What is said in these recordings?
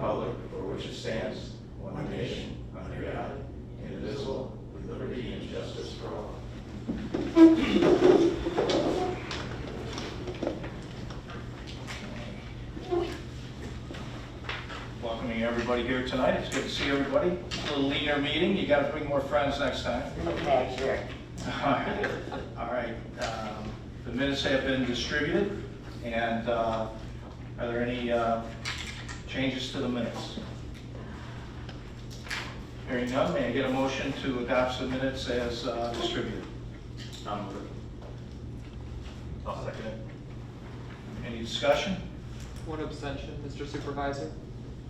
republic for which it stands, one nation, under God, indivisible, with liberty and justice for all. Welcoming everybody here tonight. It's good to see everybody. A little leaner meeting. You got to bring more friends next time. Okay, sure. All right. The minutes have been distributed, and are there any changes to the minutes? Hearing none, may I get a motion to adopt the minutes as distributed? I'll second it. Any discussion? One abstention, Mr. Supervisor.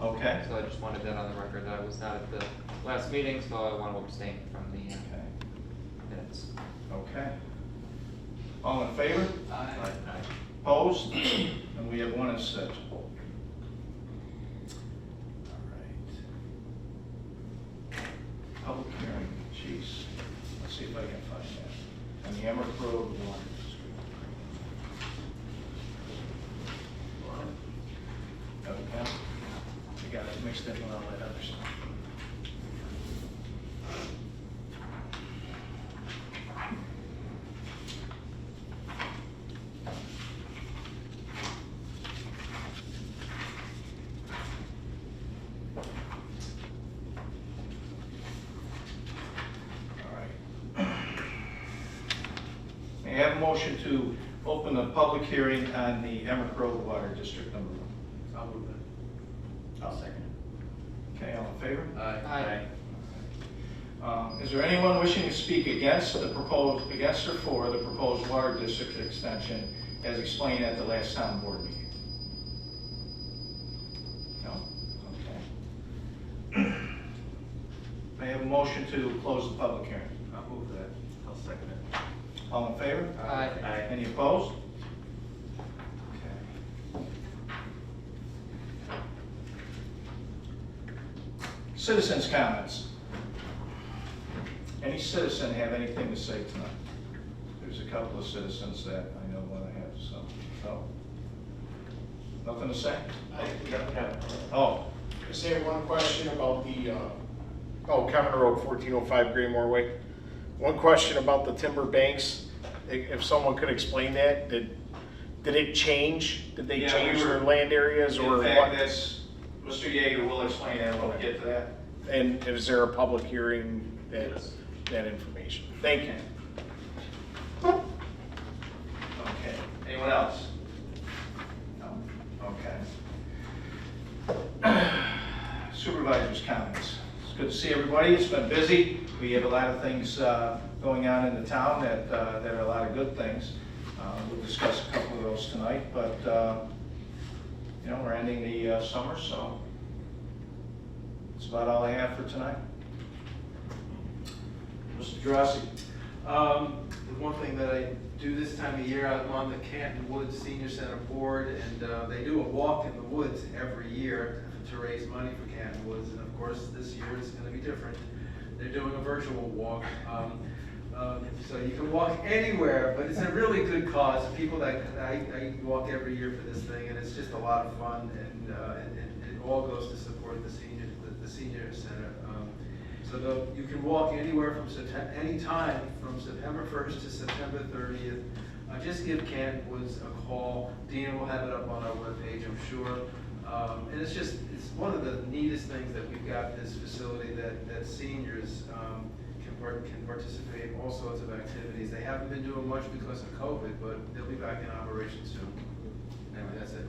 Okay. So I just wanted that on the record that I was not at the last meeting, so I want to abstain from the minutes. Okay. All in favor? Aye. Opposed? And we have one abstention. All right. Public hearing, jeez. Let's see if I can find that. On the Emmerich Road Water District. Okay. You got it mixed in with all that other stuff. May I have a motion to open the public hearing on the Emmerich Road Water District number 1? I'll move it. I'll second it. Okay, all in favor? Aye. Is there anyone wishing to speak against or for the proposed water district extension as explained at the last town board meeting? No? Okay. May I have a motion to close the public hearing? I'll move that. I'll second it. All in favor? Aye. Any opposed? Okay. Citizens' comments. Any citizen have anything to say tonight? There's a couple of citizens that I know want to have some. No? Nothing to say? Oh, Just have one question about the, County Road 1405 Graymore Way. One question about the timber banks, if someone could explain that, did it change? Did they Yeah, change we were- their land areas or in fact, what? that's, Mr. Yeager will explain that when we get to that. And is there a public hearing that information? Thank you. Okay, anyone else? No? Okay. Supervisors' comments. It's good to see everybody. It's been busy. We have a lot of things going on in the town that are a lot of good things. We'll discuss a couple of those tonight, but you know, we're ending the summer, so that's about all I have for tonight. Mr. Jurassic. The one thing that I do this time of year, I'm on the Canton Woods Senior Center board, and they do a walk in the woods every year to raise money for Canton Woods, and of course this year it's going to be different. They're doing a virtual walk, so you can walk anywhere, but it's a really good cause. People that I walk every year for this thing, and it's just a lot of fun, and it all goes to support the senior center. So you can walk anywhere from any time from September 1st to September 30th. Just give Canton Woods a call. Dina will have it up on our webpage, I'm sure. And it's one of the neatest things that we've got this facility that seniors can participate in all sorts of activities. They haven't been doing much because of COVID, but they'll be back in operation soon. Anyway, that's it.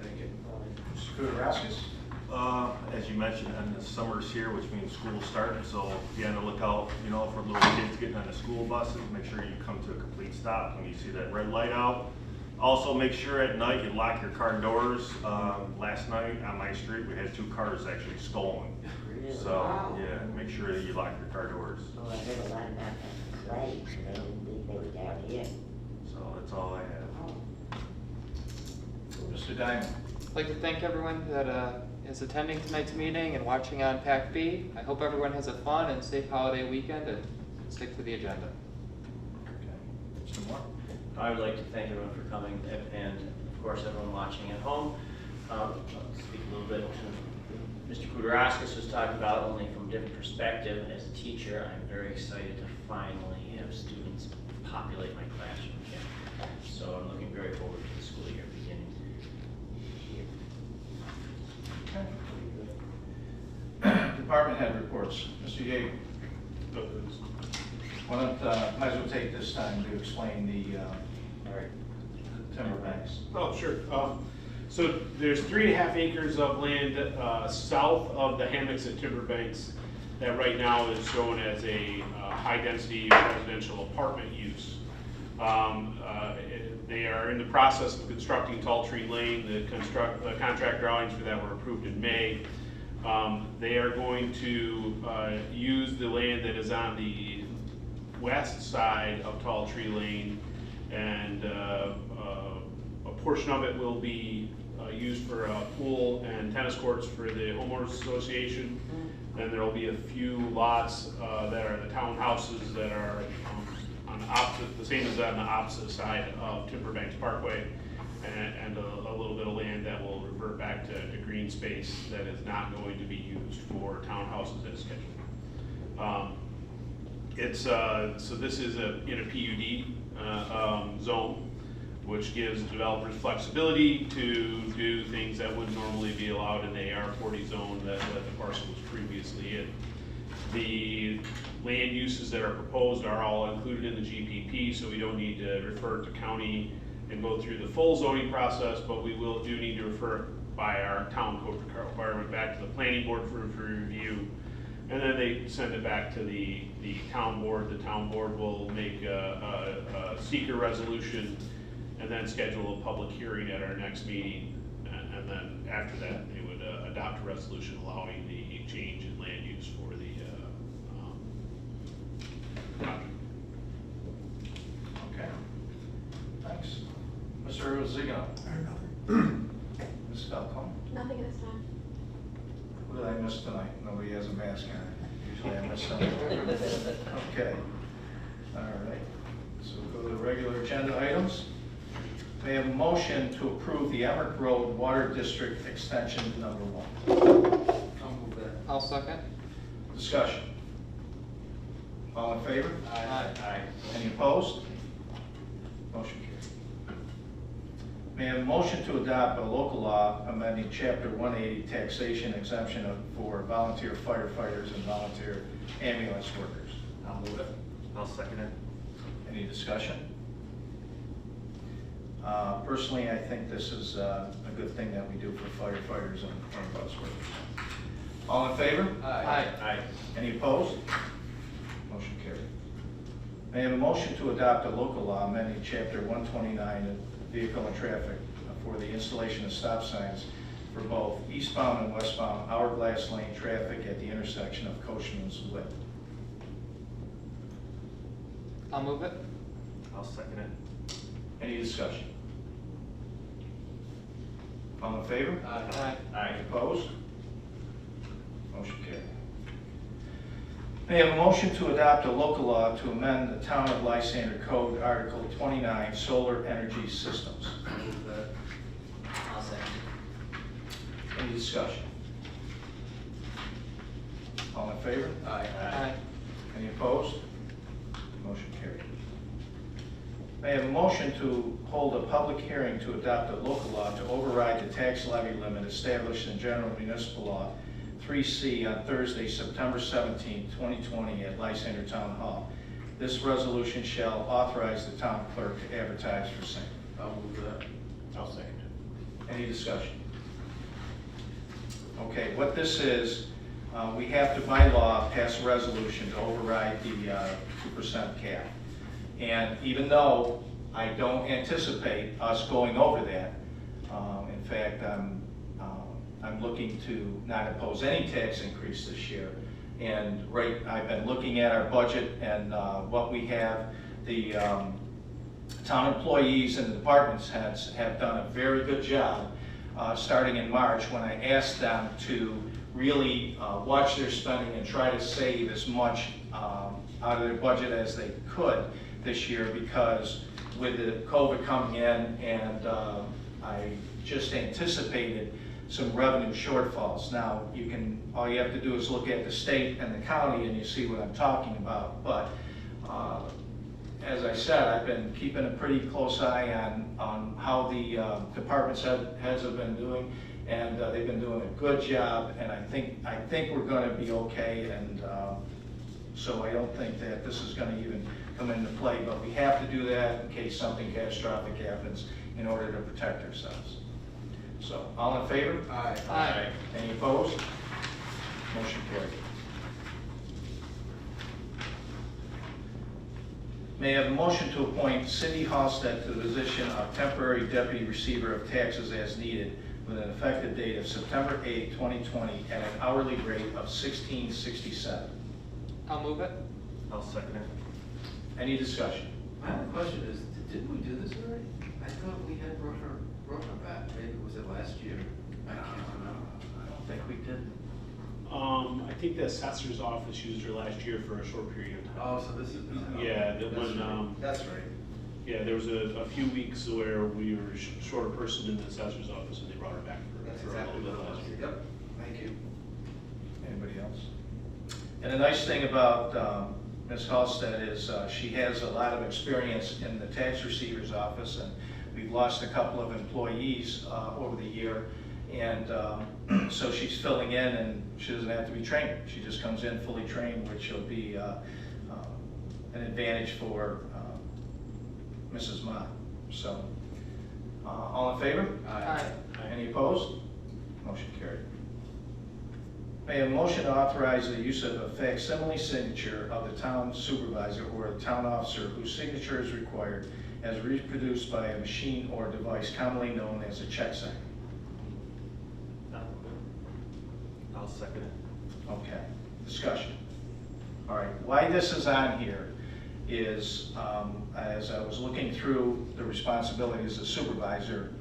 Thank you. Mr. Kudaraskis. As you mentioned, and the summer's here, which means school's starting, so be on the lookout, you know, for little kids getting on the school buses. Make sure you come to a complete stop when you see that red light out. Also, make sure at night you lock your car doors. Last night on my street, we had 2 cars actually stolen. Really? So, Wow. yeah, make sure that you lock your car doors. Well, I heard a lot about the slaves, so they didn't think they were down here. So that's all I have. Oh. Mr. Diamond. I'd like to thank everyone that is attending tonight's meeting and watching on PAC-B. I hope everyone has a fun and safe holiday weekend and stick to the agenda. Okay. Mr. Moore. I would like to thank everyone for coming and of course everyone watching at home. I'll speak a little bit Mr. Kudaraskis was talking about, only from a different perspective. As a teacher, I'm very excited to finally have students populate my classroom again. So I'm looking very forward to the school year beginning. Okay. Department head reports. Mr. Yeager. Why don't, might as well take this time to explain the timber banks. Oh, sure. So there's 3.5 acres of land south of the hammocks at Timberbanks that right now is shown as a high-density residential apartment use. They are in the process of constructing Tall Tree Lane. The contract drawings for that were approved in May. They are going to use the land that is on the west side of Tall Tree Lane, and a portion of it will be used for a pool and tennis courts for the homeowners association. Then there will be a few lots that are the townhouses that are on the opposite, the same as on the opposite side of Timberbanks Parkway, and a little bit of land that will revert back to green space that is not going to be used for townhouses as scheduled. So this is in a PUD zone, which gives developers flexibility to do things that wouldn't normally be allowed in the AR40 zone that the parcel was previously in. The land uses that are proposed are all included in the GPP, so we don't need to refer to county and go through the full zoning process, but we do need to refer by our town code requirement back to the planning board for review. And then they send it back to the town board. The town board will make a seeker resolution and then schedule a public hearing at our next meeting. And then after that, they would adopt a resolution allowing the change in land use for the project. Okay. Thanks. Mr. Zigano. Ms. Falcone. Nothing at this time. What did I miss tonight? Nobody has a mask on. Usually I miss something. Okay. All right. So we'll go to the regular agenda items. May I have a motion to approve the Emmerich Road Water District Extension number 1. I'll move that. I'll second. Discussion. All in favor? Aye. Any opposed? Motion carried. May I have a motion to adopt a local law amending Chapter 180 taxation exemption for volunteer firefighters and volunteer ambulance workers? I'll move it. I'll second it. Any discussion? Personally, I think this is a good thing that we do for firefighters and ambulance workers. All in favor? Aye. Aye. Any opposed? Motion carried. May I have a motion to adopt a local law amending Chapter 129 of Vehicle and Traffic for the installation of stop signs for both eastbound and westbound hourglass lane traffic at the intersection of Coachman's Lip? I'll move it. I'll second it. Any discussion? All in favor? Aye. Aye. Opposed? Motion carried. May I have a motion to adopt a local law to amend the Town of Lysander Code, Article 29, Solar Energy Systems? I'll move that. I'll second. Any discussion? All in favor? Aye. Any opposed? Motion carried. May I have a motion to hold a public hearing to adopt a local law to override the tax levy limit established in General Municipal Law 3C on Thursday, September 17, 2020 at Lysander Town Hall. This resolution shall authorize the town clerk to advertise for same. I'll move that. I'll second it. Any discussion? Okay, what this is, we have to by law pass a resolution to override the 2% cap. And even though I don't anticipate us going over that, in fact, I'm looking to not impose any tax increase this year. And I've been looking at our budget and what we have. The town employees and the department heads have done a very good job starting in March when I asked them to really watch their spending and try to save as much out of their budget as they could this year, because with the COVID coming in, and I just anticipated some revenue shortfalls. Now, all you have to do is look at the state and the county and you see what I'm talking about. But as I said, I've been keeping a pretty close eye on how the departments heads have been doing, and they've been doing a good job, and I think we're going to be okay, and so I don't think that this is going to even come into play, but we have to do that in case something catastrophic happens in order to protect ourselves. So, all in favor? Aye. Aye. Any opposed? Motion carried. May I have a motion to appoint Cindy Halstead to the position of temporary deputy receiver of taxes as needed with an effective date of September 8, 2020 at an hourly rate of $16.67. I'll move it. I'll second it. Any discussion? My only question is, didn't we do this already? I thought we had brought her back, maybe was it last year? I can't remember. I don't think we did. I think the assessor's office used her last year for a short period of time. Oh, so this is. Yeah, That's when, right. That's right. yeah, there was a few weeks where we were short a person in the assessor's office and they brought her back That's for a exactly little what bit it was. last year. Yep, thank you. Anybody else? And the nice thing about Ms. Halstead is she has a lot of experience in the tax receiver's office, and we've lost a couple of employees over the year, and so she's filling in, and she doesn't have to be trained. She just comes in fully trained, which will be an advantage for Mrs. Ma. So, all in favor? Aye. Any opposed? Motion carried. May I have a motion to authorize the use of a facsimile signature of the town supervisor or a town officer whose signature is required as reproduced by a machine or device commonly known as a check sign? I'll second it. Okay, discussion. All right, why this is on here is, as I was looking through the responsibilities of supervisor,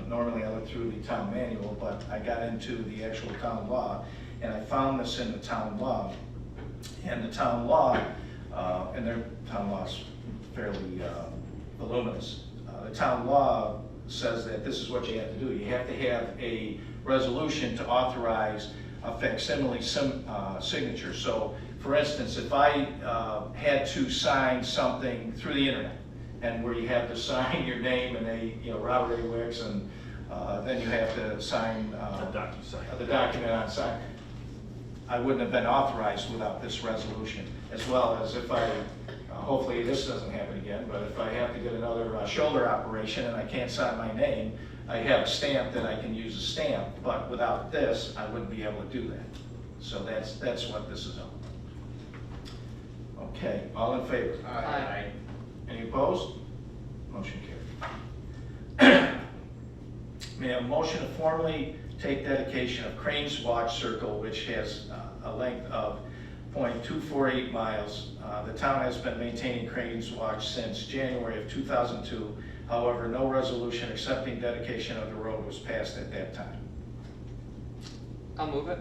normally I look through the town manual, but I got into the actual town law, and I found this in the town law. And the town law, and their town law is fairly voluminous. The town law says that this is what you have to do. You have to have a resolution to authorize a facsimile signature. So, for instance, if I had to sign something through the internet, and where you have to sign your name and Robert A. Wicks, and then you have to sign the document on sign, I wouldn't have been authorized without this resolution. As well as if I, hopefully this doesn't happen again, but if I have to get another shoulder operation and I can't sign my name, I have a stamp that I can use a stamp, but without this, I wouldn't be able to do that. So that's what this is on. Okay, all in favor? Aye. Any opposed? Motion carried. May I have a motion to formally take dedication of Cranes Watch Circle, which has a length of 0.248 miles. The town has been maintaining Cranes Watch since January of 2002. However, no resolution accepting dedication of the road was passed at that time. I'll move it.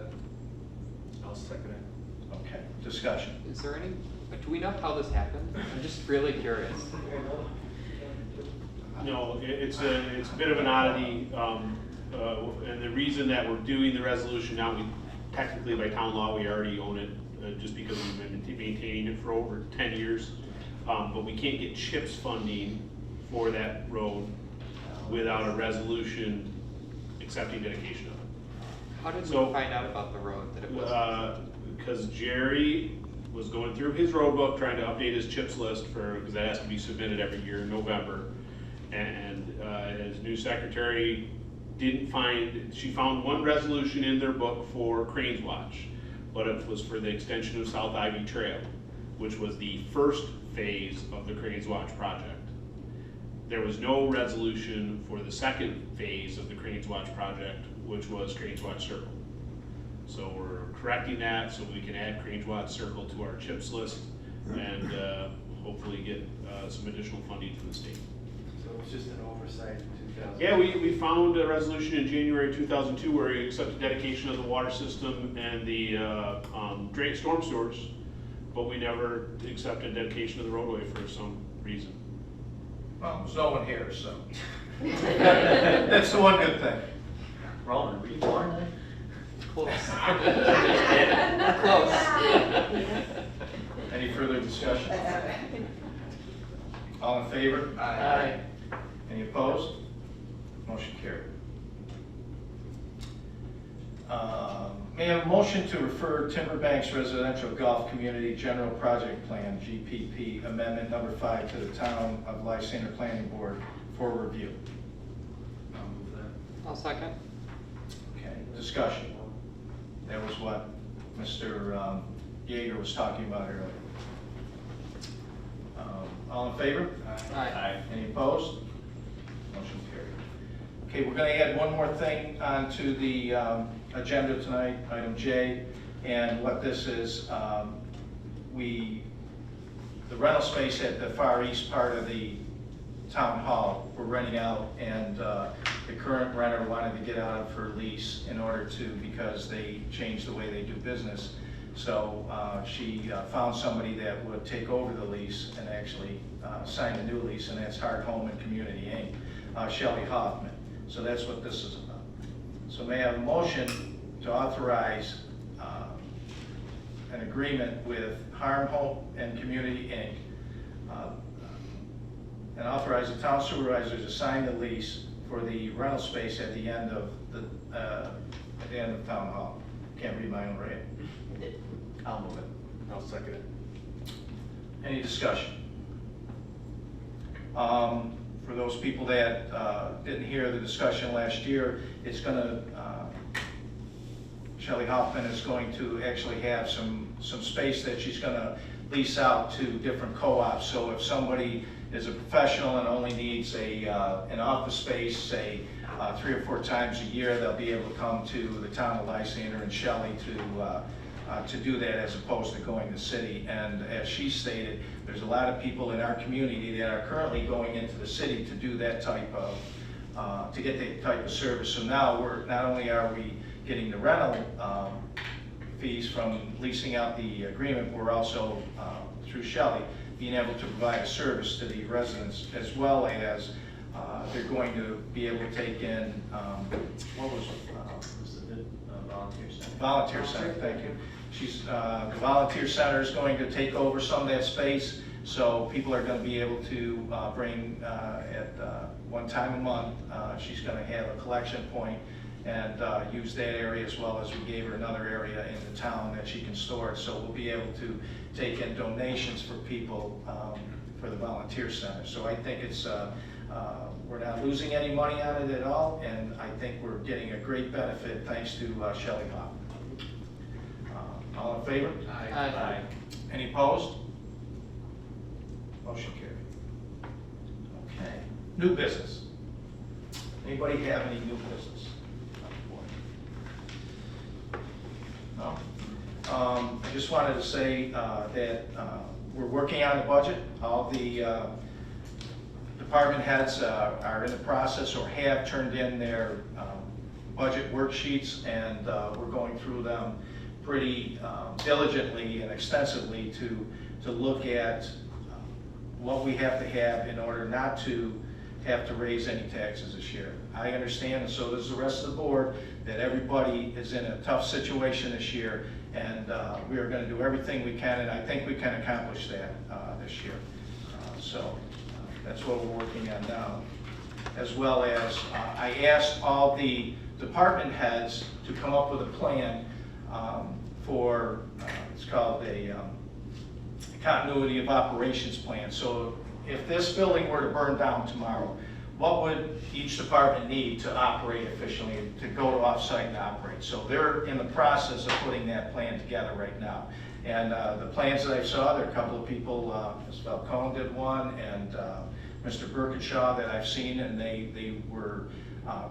I'll second it. Okay, discussion. Is there any, do we know how this happened? I'm just really curious. No, it's a bit of an oddity, and the reason that we're doing the resolution now, we technically by town law, we already own it, just because we've been maintaining it for over 10 years. But we can't get CHIPS funding for that road without a resolution accepting dedication of it. How did we So, find out about the road, that it was? Because Jerry was going through his road book, trying to update his CHIPS list because that has to be submitted every year in November. And his new secretary she found one resolution in their book for Cranes Watch, but it was for the extension of South Ivy Trail, which was the first phase of the Cranes Watch project. There was no resolution for the second phase of the Cranes Watch project, which was Cranes Watch Circle. So we're correcting that so we can add Cranes Watch Circle to our CHIPS list and hopefully get some additional funding from the state. So it was just an oversight in 2000. Yeah, we found a resolution in January 2002 where we accepted dedication of the water system and the drain storm sewers, but we never accepted dedication of the roadway for some reason. Well, there's no one here, so. That's the one good thing. Roland, were you born Close. Just Close. Any further discussion? All in favor? Aye. Any opposed? Motion carried. May I have a motion to refer Timberbanks Residential Golf Community General Project Plan, GPP, Amendment Number 5 to the Town of Lysander Planning Board for review? I'll move that. I'll second. Okay, discussion. That was what Mr. Yeager was talking about earlier. All in favor? Aye. Any opposed? Motion carried. Okay, we're going to add one more thing onto the agenda tonight, item J, and what this is, the rental space at the far east part of the town hall, we're renting out, and the current renter wanted to get out of her lease in order to, because they changed the way they do business. So she found somebody that would take over the lease and actually sign a new lease, and that's Hard Home and Community Inc., Shelley Hoffman. So that's what this is about. So may I have a motion to authorize an agreement with Hard Home and Community Inc., and authorize the town supervisor to sign the lease for the rental space at the end of town hall. Can't read my own writing. I'll move it. I'll second it. Any discussion? For those people that didn't hear the discussion last year, it's going to, Shelley Hoffman is going to actually have some space that she's going to lease out to different co-ops. So if somebody is a professional and only needs an office space, say 3 or 4 times a year, they'll be able to come to the town of Lysander and Shelley to do that, as opposed to going to the city. And as she stated, there's a lot of people in our community that are currently going into the city to do that type of, to get that type of service. So now not only are we getting the rental fees from leasing out the agreement, we're also, through Shelley, being able to provide a service to the residents, as well as they're going to be able to take in, what was it? Volunteer center. Volunteer center, thank you. The volunteer center is going to take over some of that space, so people are going to be able to bring at one time a month. She's going to have a collection point and use that area, as well as we gave her another area in the town that she can store it. So we'll be able to take in donations for people for the volunteer center. So I think it's we're not losing any money on it at all, and I think we're getting a great benefit thanks to Shelley Hoffman. All in favor? Aye. Any opposed? Motion carried. Okay. New business. Anybody have any new business? No? I just wanted to say that we're working on the budget. All the department heads are in the process or have turned in their budget worksheets, and we're going through them pretty diligently and extensively to look at what we have to have in order not to have to raise any taxes this year. I understand, and so does the rest of the board, that everybody is in a tough situation this year, and we are going to do everything we can, and I think we can accomplish that this year. That's what we're working on now. As well as, I asked all the department heads to come up with a plan for, it's called a continuity of operations plan. So if this building were to burn down tomorrow, what would each department need to operate efficiently, to go to offsite and operate? So they're in the process of putting that plan together right now. And the plans that I saw, there are a couple of people, Ms. Falcone did one, and Mr. Birkinshaw that I've seen, and they were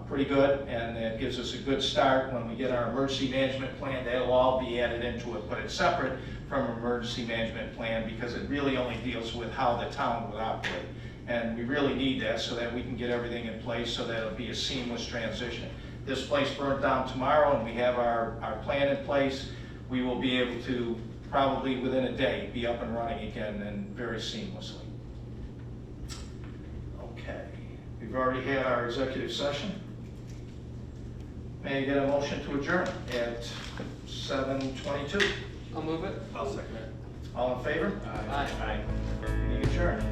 pretty good, and it gives us a good start. When we get our emergency management plan, that'll all be added into it, but it's separate from an emergency management plan because it really only deals with how the town would operate. And we really need that so that we can get everything in place so that it'll be a seamless transition. This place burnt down tomorrow and we have our plan in place, we will be able to probably within a day be up and running again, and very seamlessly. Okay, we've already had our executive session. May May I get a motion to adjourn at 7:22? I'll move it. I'll second it. All in favor? Aye. Aye. Meeting adjourned.